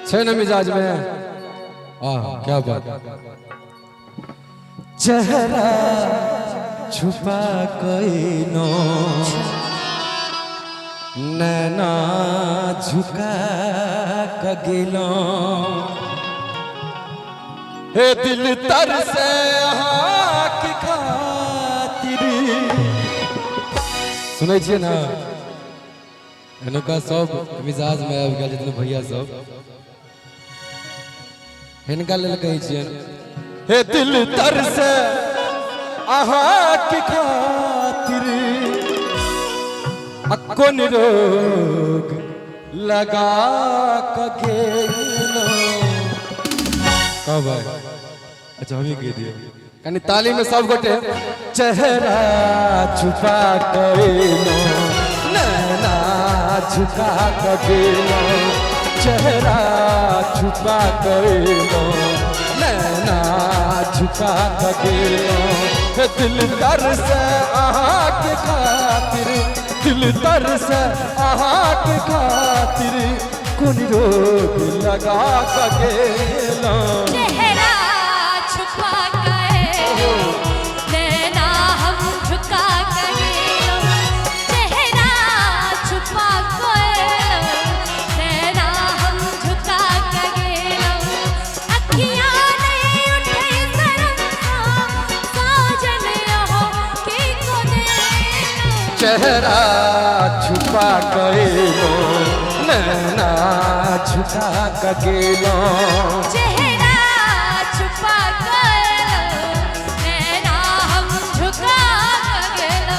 छे न मिजाज में। क्या बात। चेहरा छुपा कोई नो नैना झुका कगिलो हे दिल तर से की खातिर सुनै छियै ना एनुका सब मिजाज में आबि गेल जितने भैया सब हिनका लेल कहै छियै हे दिल तर से की खातिर कोन रोग लगा के कब अच्छा हम ही कह दिए कनी ताली में सब गोटे चेहरा छुपा कइलो नैना झुका कइलो चेहरा छुपा कइलो नैना झुका कइलो दिल तर से के खातिर दिल तर से के खातिर कोन रोग लगा गेलो चेहरा छुपा के नैना हम झुका गेलो चेहरा छुपा के नैना हम झुका गेलो अखियां नहीं उठे शर्म साजन हो की को देलो चेहरा छुपा गेलो नैना झुका कगेलो चेहरा छुपा गेलो नैना हम झुका गेलो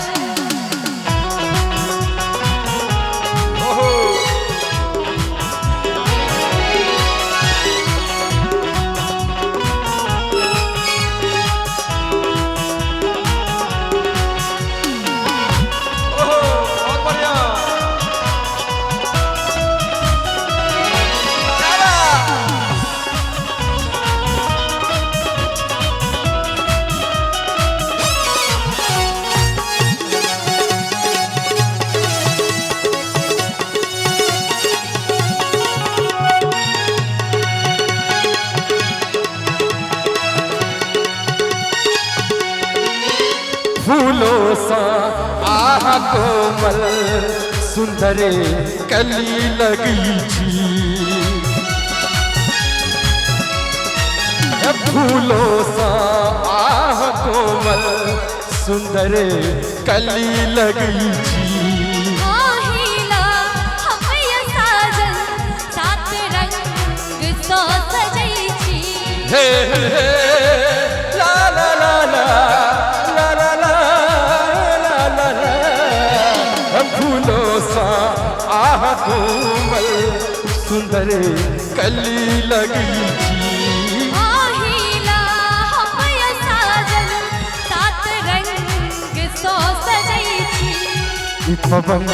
बहुत बढ़िया फूलों सा कोमल सुंदर कली लगी छी फूलों सा कोमल सुंदर कली लगी छी आहिला हम ये साजन सात रंग सो सजई छी हे ला ला ला ला फूलों सा कोमल सुंदर कली लगी छी आहिला हम ये साजन सात रंग सो सजई छी पवन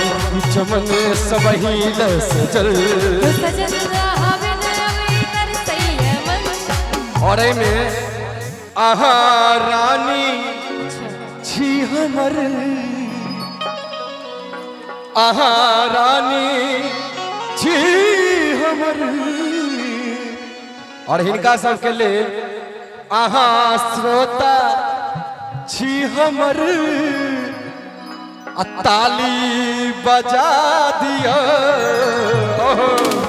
चमन सबही सजल सजन हवन अमीर सैयमन और में आहा रानी छी हमर आहा रानी छी हमर और हिनका सबके लेल आहा श्रोता छी हमर ताली बजा दिया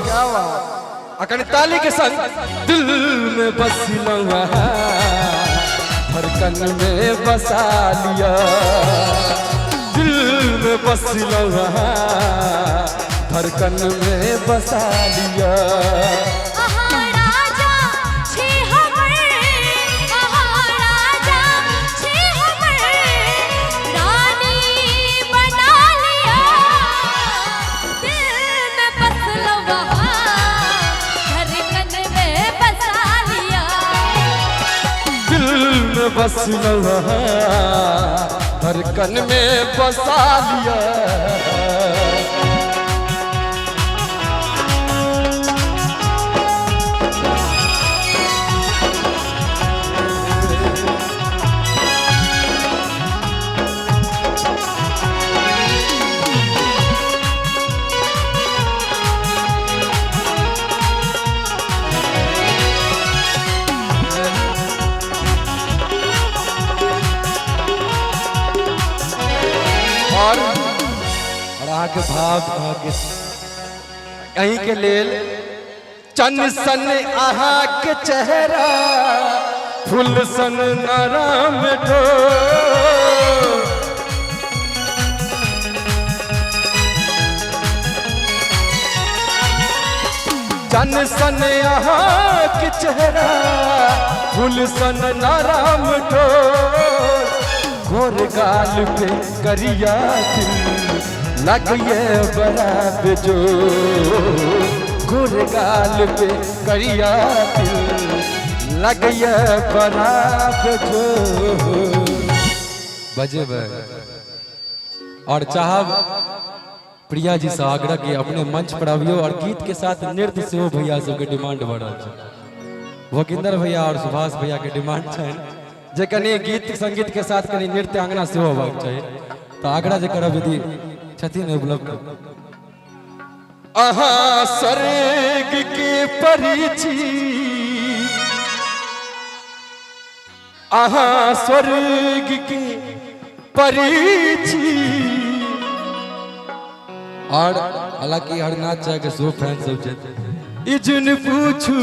क्या बात अकन ताली के संग दिल में बसलो धड़कन में बसा लिया दिल में बसलो धड़कन में बसा लिया राजा छी हमर महाराजा छी हमर रानी बना लिया दिल में बसलो धड़कन में बसा लिया दिल में बसलो धड़कन में बसा लिया आगे भाव कहीं के लेल चन सन आहा के चेहरा फूल सन नाराम ठो चन सन आहा के चेहरा फूल सन नाराम ठो गोर गाल पे करिया दिल लग ये बड़ा बेजो गोर गाल पे करिया दिल लग ये बड़ा बेजो बजे और चाहब प्रिया जी से आग्रह की अपने मंच पर आवियो और गीत के साथ नृत्य से हो भैया सबके डिमांड बढ़ रहा है वकिंदर भैया और सुभाष भैया के डिमांड है जे कनी गीत संगीत के साथ कनी नृत्य अंगना से होबाक चाहिए तो आग्रह जे करब यदि छथिन उपलब्ध आहा स्वर्ग के परिची आहा स्वर्ग के परिची और हालांकि हरनाथ चाहे के सो फैन सब छै इजुन पूछू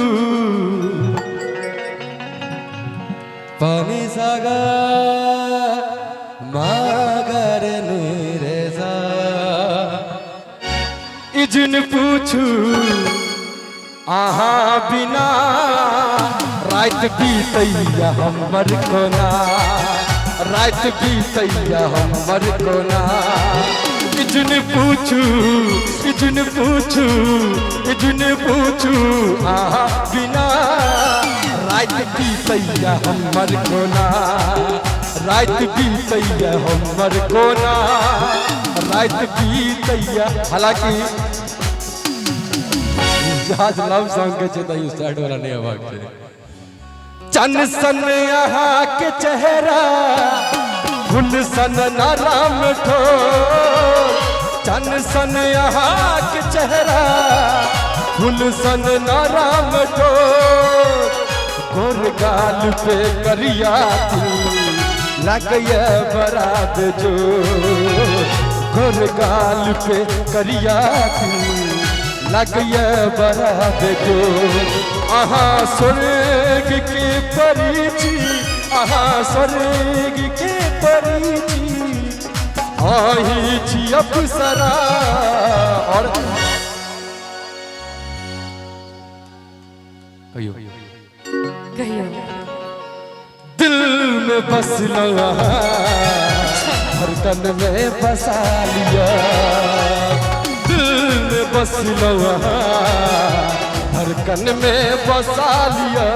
पानी सागा मागर रेजा इजुन पूछू आहा बिना रात बीतैया हमर कोना रात बीतैया हमर कोना इजुन पूछू इजुन पूछू इजुन पूछू आहा बिना रात बीतैया हमर कोना रात बीतैया हमर कोना रात बीतैया हालांकि जहाज लव सॉन्ग के छै त साइड वाला नहीं आवाज छै चन सन यहाँ के चेहरा फूल सन नाराम ठो चन सन यहाँ के चेहरा फूल सन नाराम ठो गोर गाल पे करिया दिल लग ये बड़ा बेजो गोर गाल पे करिया दिल लग ये बड़ा बेजो आहा स्वर्ग के परिची आहा स्वर्ग के परिची आही छी अप्सरा और कहियो दिल में बस लगा हर तन में बसा लिया दिल में बस लगा हर कन में बसा लिया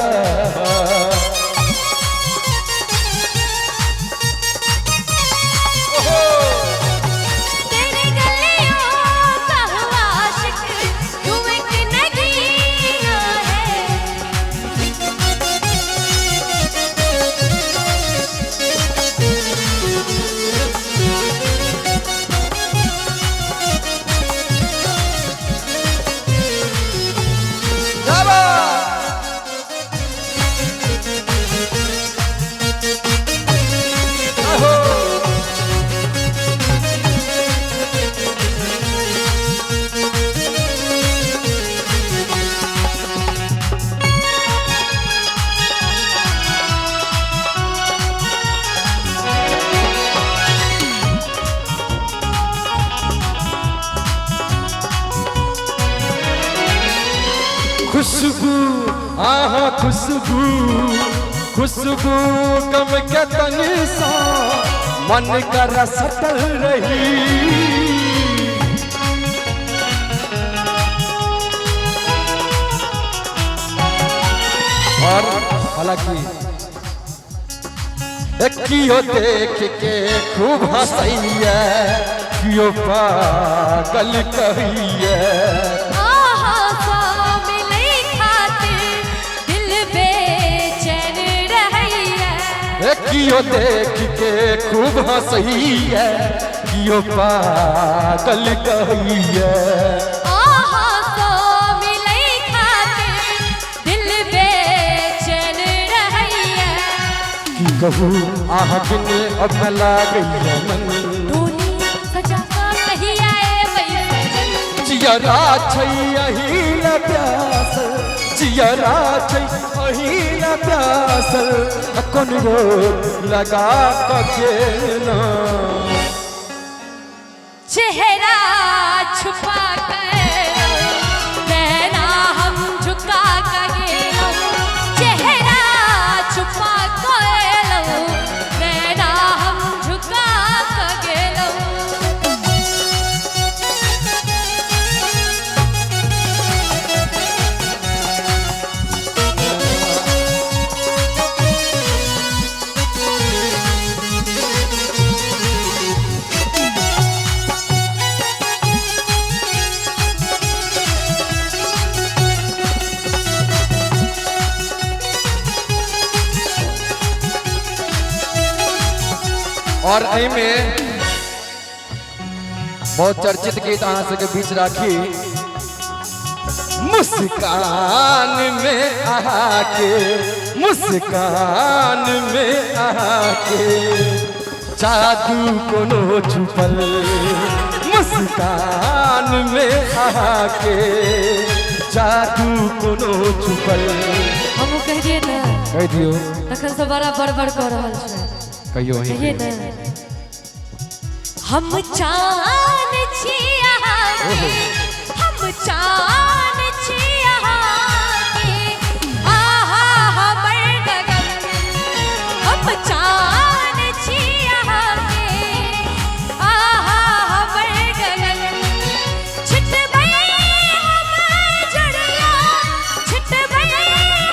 खुशबू आहा खुशबू खुशबू कम के तनी सा मन कर सटल रही और हालांकि कियो देख के खूब हंसैया कियो पागल कहिए कियो देख के खूब हंसैया कियो पागल कहिए की कहूँ आह बिन अब लागैया मन सजा कही आए जियरा छै अहिल प्यासल जियरा छै अहिल प्यासल कोन रोग लगा केना चेहरा छुपा कर नैना हम झुका कहेलो चेहरा छुपा कर नैना हम झुका कहेलो और में बहुत चर्चित गीत अहाँ सबके बीच राखी मुस्कान में आके मुस्कान में आके जादू कोनो छुपल मुस्कान में आके जादू कोनो छुपल हम कहिए ना कह दियो तखन से बड़ा बड़बड़ कर रहल छै कहियो कहिए ना हम चान छी अहाँ के हम चान छी अहाँ के आहा हमर गगन हम चान छी अहाँ के आहा हमर गगन छिटबै हमर जड़िया छिटबै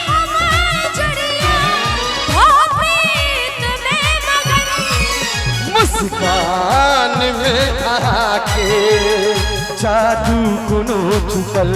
हमर जड़िया भोपीत में मगन मुस्कान में आके जादू कोनो छुपल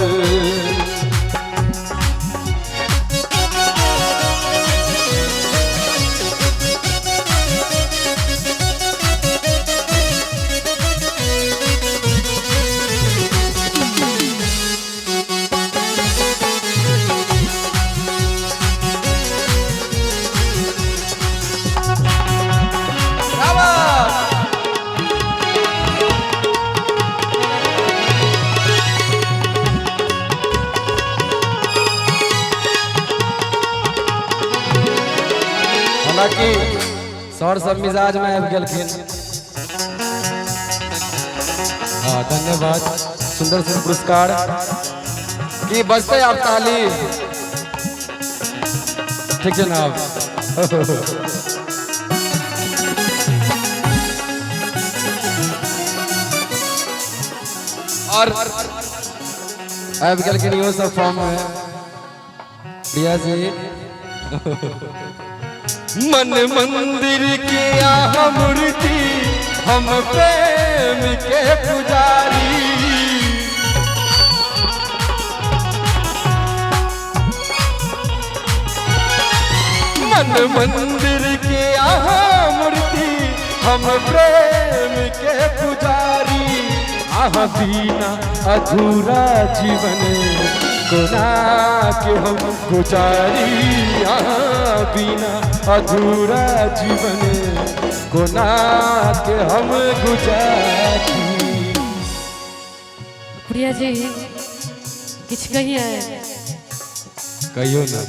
हालांकि सर सब मिजाज में आबि गेलखिन हाँ धन्यवाद सुंदर सुंदर पुरस्कार की बजते आप ताली ठीक जनाब और आबि गेलखिन इहो सब फॉर्म में प्रिया जी मन मंदिर के आह मूर्ति हम प्रेम के पुजारी मन मंदिर के आह मूर्ति हम प्रेम के पुजारी आह बिना अधूरा जीवन गुना के हम गुजारी आह बिना अधूरा जीवन गुना के हम गुजारी प्रिया जी किछ कहिए कहियो ना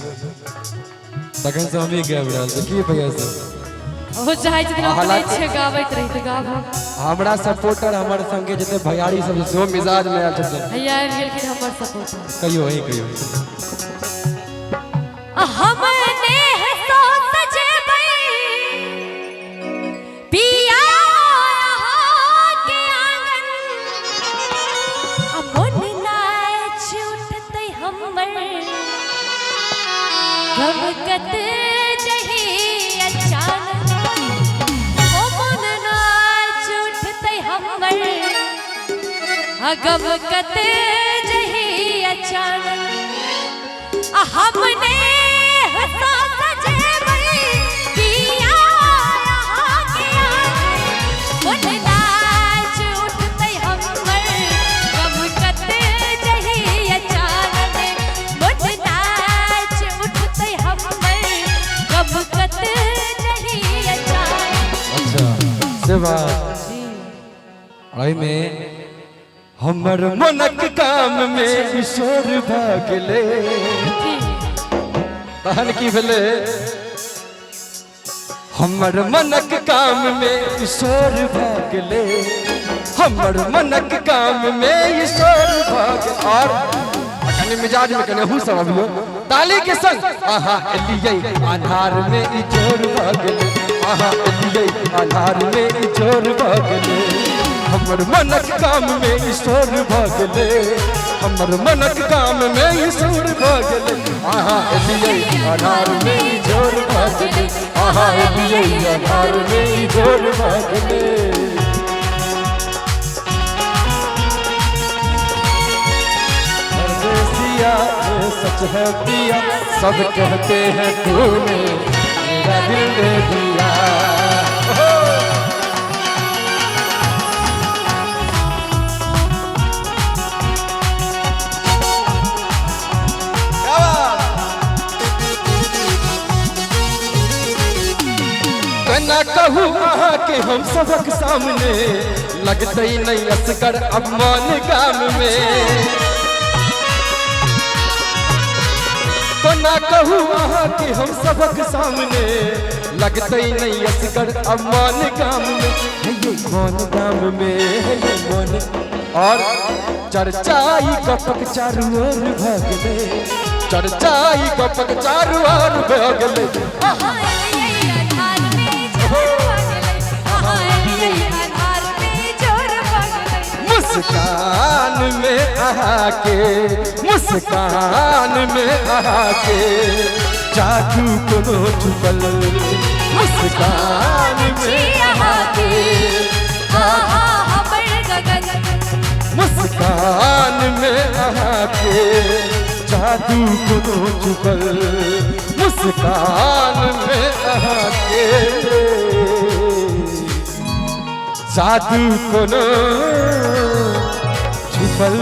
तखन से हम ही गाबि रहल छी की भैया सब हो चाहे जितना अपने छे गाबैत रही त गाबो हमरा सपोर्टर हमर संगे जते भैयारी सब सेहो मिजाज में आयल छथिन भैया आबि गेलखिन हमर सपोर्टर कहियो वही कहियो हमने तो सजेबै पिया के आंगन मन नाच उठतै हमर गमकत जही अचानक ओ मन नाच उठतै हमर गमकत जही अचानक हमने तो सजेबै पिया के आंगन मन नाच उठतै हमर गमकत जही अचानक मन नाच उठतै हमर गमकत जही अचानक अच्छा से बात में हमर मनक काम में ईश्वर भागले तहन की भेले हमर मनक काम में ईश्वर भागले हमर मनक काम में ईश्वर भाग और कने मिजाज में कने हूं सब अभियो ताली के संग आहा एलियै आधार में ई जोर भागले आहा एलियै आधार में ई जोर भागले हमर मनक काम में ईश्वर भागले हमर मनक काम में ईश्वर भागले आहा एलियै आधार में ई जोर भागले आहा एलियै आधार में ई जोर भागले सच है पिया सब कहते हैं तूने मेरा दिल दे दिया ना कहूँ वहाँ के हम सबक सामने लगते ही नहीं असगर अम्मान गाम में तो ना कहूँ वहाँ के हम सबक सामने लगते ही नहीं असगर अम्मान गाम में है ये कौन गाम में है ये कौन और चर्चाई कपक चारू ओर भागले चर्चाई कपक चारू ओर भागले मुस्कान में आके मुस्कान में आके जादू को छुपल मुस्कान में आके मुस्कान में आके जादू को छुपल मुस्कान में आके जादू को छुपल